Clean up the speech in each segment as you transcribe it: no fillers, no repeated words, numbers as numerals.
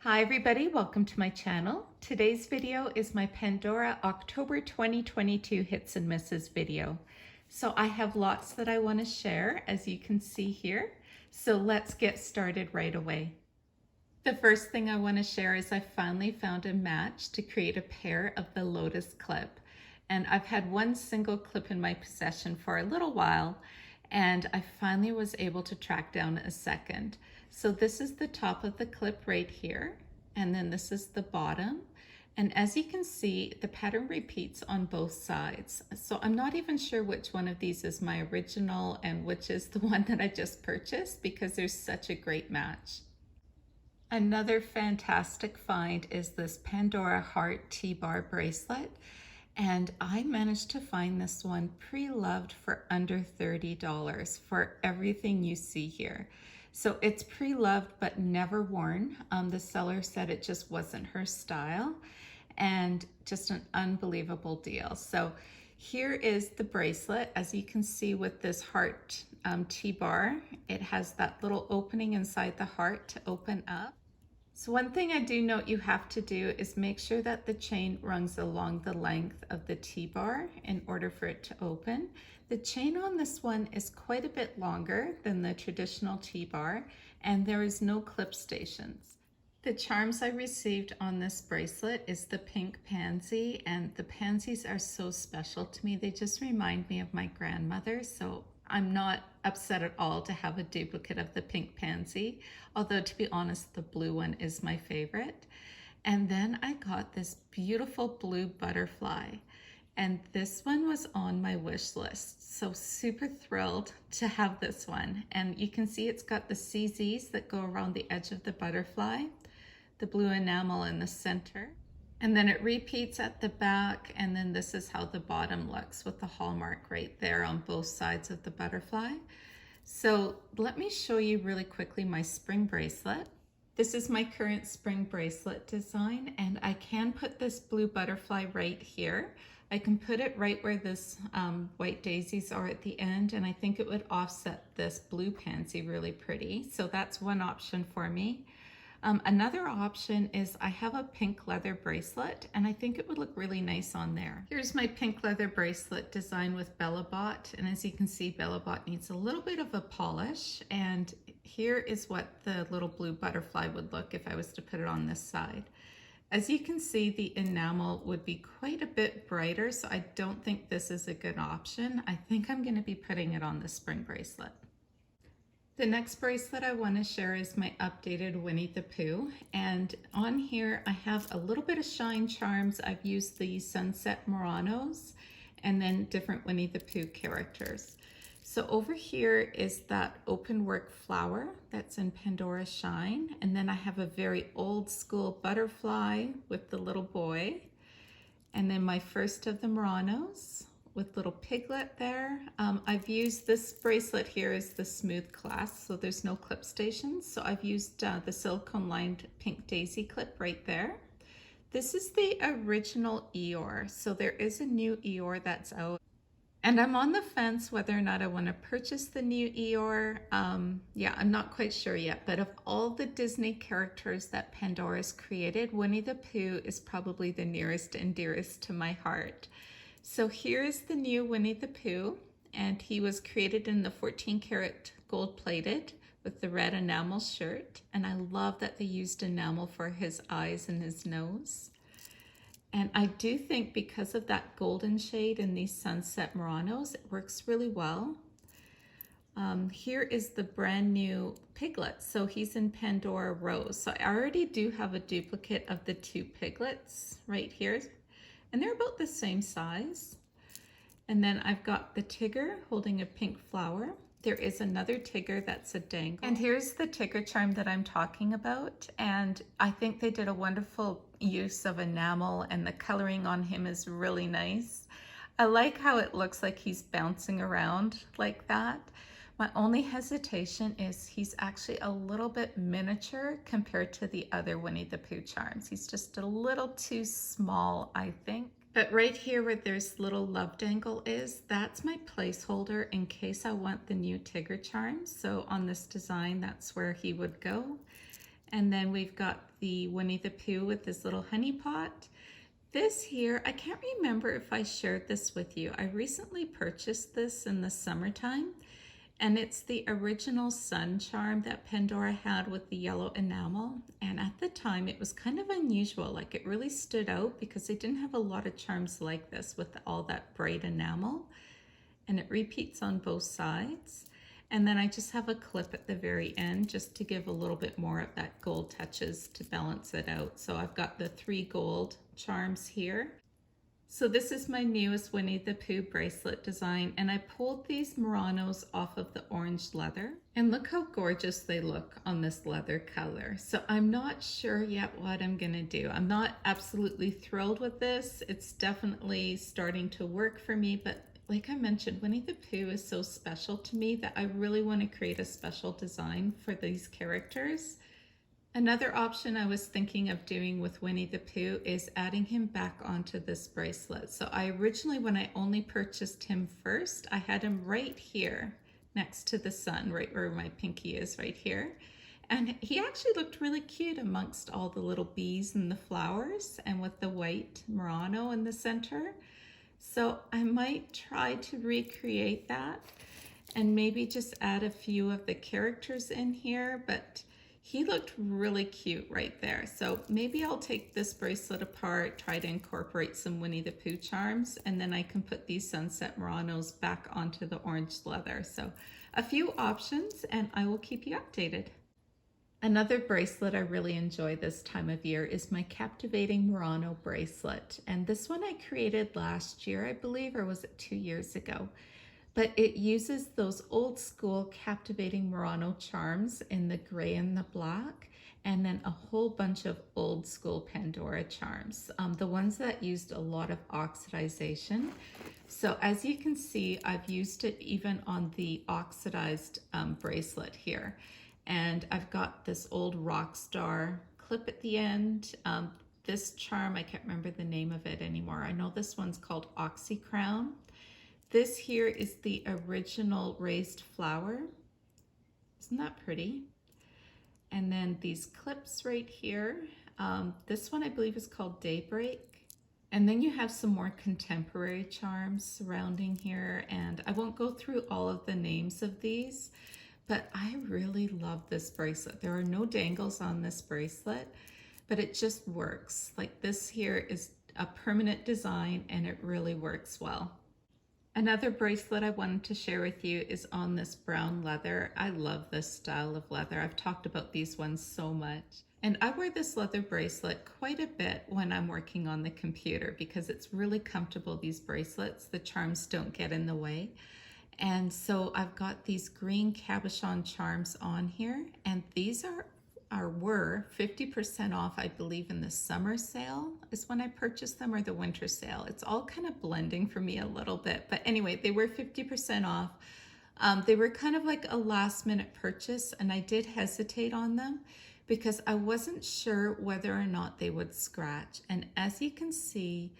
Hi everybody, welcome to my channel. Today's video is my Pandora October 2022 hits and misses video. So I have lots that I want to share, as you can see here. So let's get started right away. The first thing I want to share is I finally found a match to create a pair of the Lotus clip. And I've had one single clip in my possession for a little while, and I finally was able to track down a second. So this is the top of the clip right here, and then this is the bottom. And as you can see, the pattern repeats on both sides. So I'm not even sure which one of these is my original and which is the one that I just purchased, because there's such a great match. Another fantastic find is this Pandora Heart T-bar bracelet. And I managed to find this one pre-loved for under $30 for everything you see here. So it's pre-loved but never worn. The seller said it just wasn't her style, and just an unbelievable deal. So here is the bracelet. As you can see with this heart T-bar, it has that little opening inside the heart to open up. So one thing I do note you have to do is make sure that the chain runs along the length of the T-bar in order for it to open. The chain on this one is quite a bit longer than the traditional T-bar, and there is no clip stations. The charms I received on this bracelet is the pink pansy, and the pansies are so special to me. They just remind me of my grandmother, so I'm not upset at all to have a duplicate of the pink pansy, although to be honest, the blue one is my favorite. And then I got this beautiful blue butterfly, and this one was on my wish list. So super thrilled to have this one. And you can see it's got the CZs that go around the edge of the butterfly, the blue enamel in the center. And then it repeats at the back, and then this is how the bottom looks with the hallmark right there on both sides of the butterfly. So let me show you really quickly my spring bracelet. This is my current spring bracelet design, and I can put this blue butterfly right here. I can put it right where this white daisies are at the end, and I think it would offset this blue pansy really pretty. So that's one option for me. Another option is I have a pink leather bracelet, and I think it would look really nice on there. Here's my pink leather bracelet design with Bellabot, and as you can see, Bellabot needs a little bit of a polish, and here is what the little blue butterfly would look if I was to put it on this side. As you can see, the enamel would be quite a bit brighter, so I don't think this is a good option. I think I'm going to be putting it on the spring bracelet. The next bracelet I want to share is my updated Winnie the Pooh, and on here I have a little bit of shine charms. I've used the Sunset Muranos and then different Winnie the Pooh characters. So over here is that open work flower that's in Pandora Shine, and then I have a very old school butterfly with the little boy, and then my first of the Muranos with little piglet there. I've used this bracelet here is the smooth clasp, so there's no clip stations. So I've used the silicone lined pink daisy clip right there. This is the original Eeyore. So there is a new Eeyore that's out, and I'm on the fence whether or not I want to purchase the new Eeyore. Yeah, I'm not quite sure yet, but of all the Disney characters that Pandora's created, Winnie the Pooh is probably the nearest and dearest to my heart. So here's the new Winnie the Pooh, and he was created in the 14 karat gold plated with the red enamel shirt, and I love that they used enamel for his eyes and his nose. And I do think because of that golden shade in these Sunset Muranos, it works really well. Here is the brand new piglet. So he's in Pandora Rose. So I already do have a duplicate of the two piglets right here, and they're about the same size. And then I've got the Tigger holding a pink flower. There is another Tigger that's a dangle. And here's the Tigger charm that I'm talking about. And I think they did a wonderful use of enamel, and the coloring on him is really nice. I like how it looks like he's bouncing around like that. My only hesitation is he's actually a little bit miniature compared to the other Winnie the Pooh charms. He's just a little too small, I think. But right here where there's little love dangle is, that's my placeholder in case I want the new Tigger charms. So on this design, that's where he would go. And then we've got the Winnie the Pooh with this little honey pot. This here, I can't remember if I shared this with you. I recently purchased this in the summertime, and it's the original sun charm that Pandora had with the yellow enamel. And at the time, it was kind of unusual. Like, it really stood out because they didn't have a lot of charms like this with all that bright enamel. And it repeats on both sides. And then I just have a clip at the very end just to give a little bit more of that gold touches to balance it out. So I've got the 3 gold charms here. So this is my newest Winnie the Pooh bracelet design, and I pulled these Muranos off of the orange leather. And look how gorgeous they look on this leather color. So I'm not sure yet what I'm gonna do. I'm not absolutely thrilled with this. It's definitely starting to work for me, but like I mentioned, Winnie the Pooh is so special to me that I really want to create a special design for these characters. Another option I was thinking of doing with Winnie the Pooh is adding him back onto this bracelet. So I originally, when I only purchased him first, I had him right here next to the sun, right where my pinky is right here. And he actually looked really cute amongst all the little bees and the flowers and with the white Murano in the center. So I might try to recreate that and maybe just add a few of the characters in here, but he looked really cute right there. So maybe I'll take this bracelet apart, try to incorporate some Winnie the Pooh charms, and then I can put these Sunset Muranos back onto the orange leather. So a few options, and I will keep you updated. Another bracelet I really enjoy this time of year is my Captivating Murano bracelet. And this one I created last year, I believe, or was it 2 years ago? But it uses those old school Captivating Murano charms in the gray and the black, and then a whole bunch of old school Pandora charms, the ones that used a lot of oxidization. So as you can see, I've used it even on the oxidized bracelet here. And I've got this old rock star clip at the end. This charm, I can't remember the name of it anymore. I know this one's called Oxy Crown. This here is the original raised flower. Isn't that pretty? And then these clips right here. This one I believe is called Daybreak. And then you have some more contemporary charms surrounding here. And I won't go through all of the names of these, but I really love this bracelet. There are no dangles on this bracelet, but it just works. Like, this here is a permanent design and it really works well. Another bracelet I wanted to share with you is on this brown leather. I love this style of leather. I've talked about these ones so much. And I wear this leather bracelet quite a bit when I'm working on the computer because it's really comfortable, these bracelets. The charms don't get in the way. And so I've got these green cabochon charms on here, and these were 50% off, I believe, in the summer sale is when I purchased them, or the winter sale. It's all kind of blending for me a little bit, but anyway, they were 50% off. They were kind of like a last minute purchase, and I did hesitate on them because I wasn't sure whether or not they would scratch. And as you can see,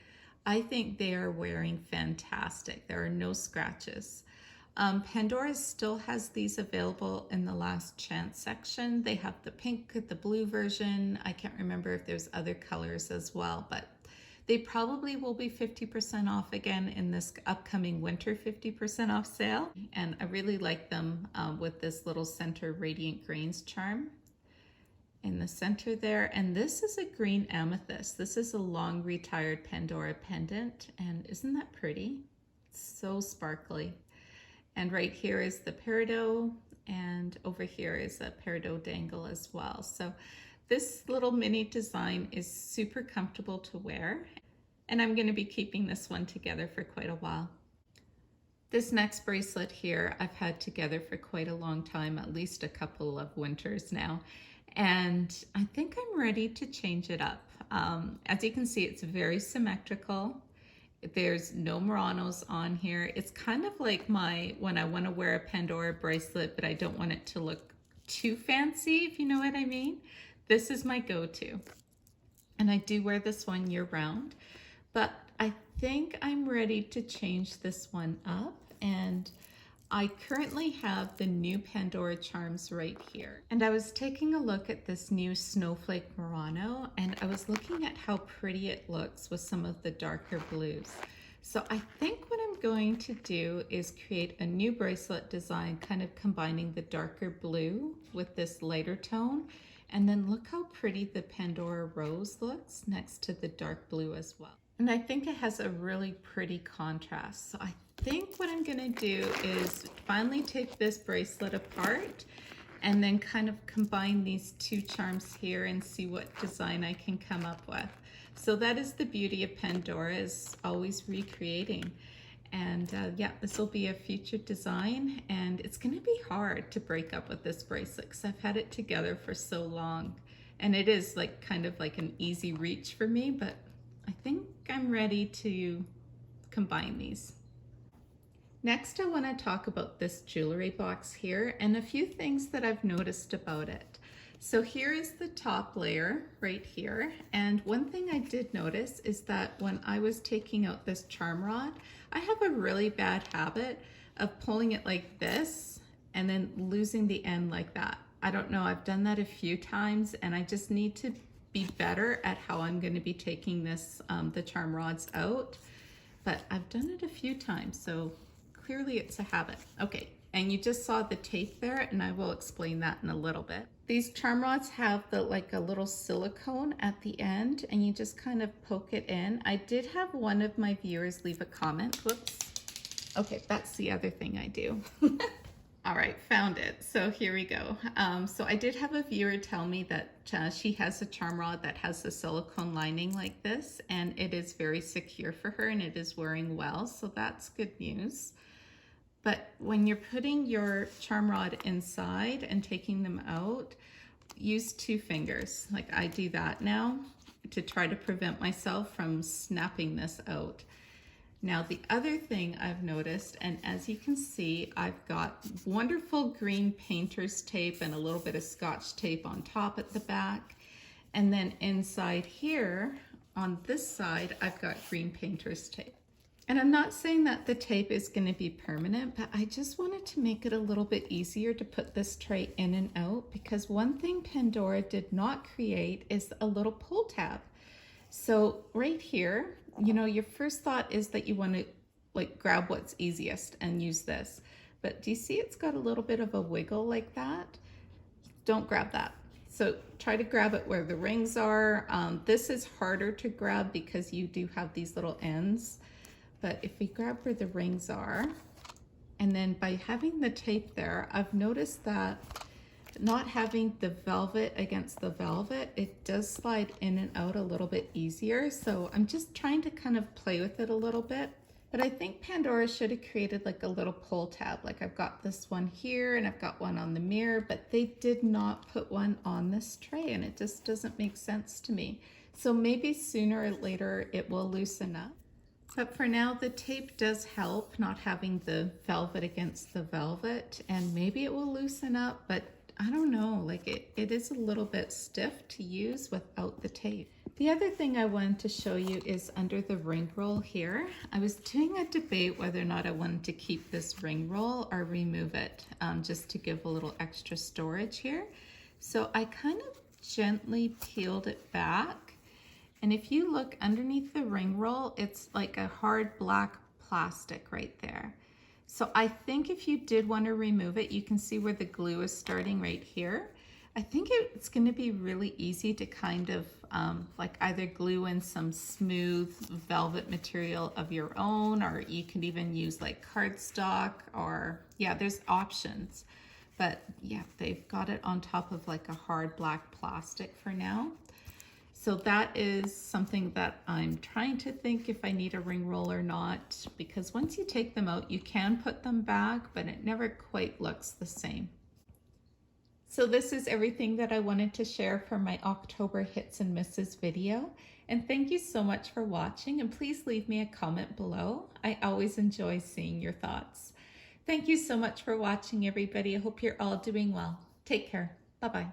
I think they are wearing fantastic. There are no scratches. Pandora still has these available in the last chance section. They have the pink, the blue version. I can't remember if there's other colors as well, but they probably will be 50% off again in this upcoming winter 50% off sale. And I really like them with this little center radiant greens charm in the center there. And this is a green amethyst. This is a long retired Pandora pendant. And isn't that pretty? It's so sparkly. And right here is the peridot, and over here is a peridot dangle as well. So this little mini design is super comfortable to wear, and I'm going to be keeping this one together for quite a while. This next bracelet here I've had together for quite a long time, at least a couple of winters now, and I think I'm ready to change it up. As you can see, it's very symmetrical. There's no Muranos on here. It's kind of like when I want to wear a Pandora bracelet, but I don't want it to look too fancy, if you know what I mean. This is my go-to. And I do wear this one year round, but I think I'm ready to change this one up. And I currently have the new Pandora charms right here. And I was taking a look at this new Snowflake Murano, and I was looking at how pretty it looks with some of the darker blues. So I think what I'm going to do is create a new bracelet design, kind of combining the darker blue with this lighter tone. And then look how pretty the Pandora rose looks next to the dark blue as well. And I think it has a really pretty contrast. So I think what I'm gonna do is finally take this bracelet apart and then kind of combine these two charms here and see what design I can come up with. So that is the beauty of Pandora, is always recreating. And yeah, this will be a future design, and it's gonna be hard to break up with this bracelet because I've had it together for so long. And it is like kind of like an easy reach for me, but I think I'm ready to combine these. Next, I want to talk about this jewelry box here and a few things that I've noticed about it. So here is the top layer right here. And one thing I did notice is that when I was taking out this charm rod, I have a really bad habit of pulling it like this and then losing the end like that. I don't know, I've done that a few times, and I just need to be better at how I'm going to be taking this, the charm rods out. But I've done it a few times, so clearly it's a habit. Okay, and you just saw the tape there, and I will explain that in a little bit. These charm rods have like a little silicone at the end, and you just kind of poke it in. I did have one of my viewers leave a comment. Whoops. Okay, that's the other thing I do. All right, found it. So here we go. So I did have a viewer tell me that she has a charm rod that has a silicone lining like this, and it is very secure for her, and it is wearing well. So that's good news. But when you're putting your charm rod inside and taking them out, use 2 fingers. Like I do that now to try to prevent myself from snapping this out. Now, the other thing I've noticed, and as you can see, I've got wonderful green painter's tape and a little bit of Scotch tape on top at the back. And then inside here, on this side, I've got green painter's tape. And I'm not saying that the tape is going to be permanent, but I just wanted to make it a little bit easier to put this tray in and out, because one thing Pandora did not create is a little pull tab. So right here, you know, your first thought is that you want to like grab what's easiest and use this. But do you see it's got a little bit of a wiggle like that? Don't grab that. So try to grab it where the rings are. This is harder to grab because you do have these little ends. But if we grab where the rings are, and then by having the tape there, I've noticed that not having the velvet against the velvet, it does slide in and out a little bit easier. So I'm just trying to kind of play with it a little bit. But I think Pandora should have created like a little pull tab. Like I've got this one here and I've got one on the mirror, but they did not put one on this tray, and it just doesn't make sense to me. So maybe sooner or later it will loosen up. But for now, the tape does help, not having the velvet against the velvet, and maybe it will loosen up, but I don't know, like it is a little bit stiff to use without the tape. The other thing I wanted to show you is under the ring roll here. I was doing a debate whether or not I wanted to keep this ring roll or remove it, just to give a little extra storage here. So I kind of gently peeled it back. And if you look underneath the ring roll, it's like a hard black plastic right there. So I think if you did want to remove it, you can see where the glue is starting right here. I think it's going to be really easy to kind of like either glue in some smooth velvet material of your own, or you can even use like cardstock, or yeah, there's options. But yeah, they've got it on top of like a hard black plastic for now. So that is something that I'm trying to think if I need a ring roll or not, because once you take them out, you can put them back, but it never quite looks the same. So this is everything that I wanted to share for my October hits and misses video. And thank you so much for watching, and please leave me a comment below. I always enjoy seeing your thoughts. Thank you so much for watching, everybody. I hope you're all doing well. Take care. Bye-bye.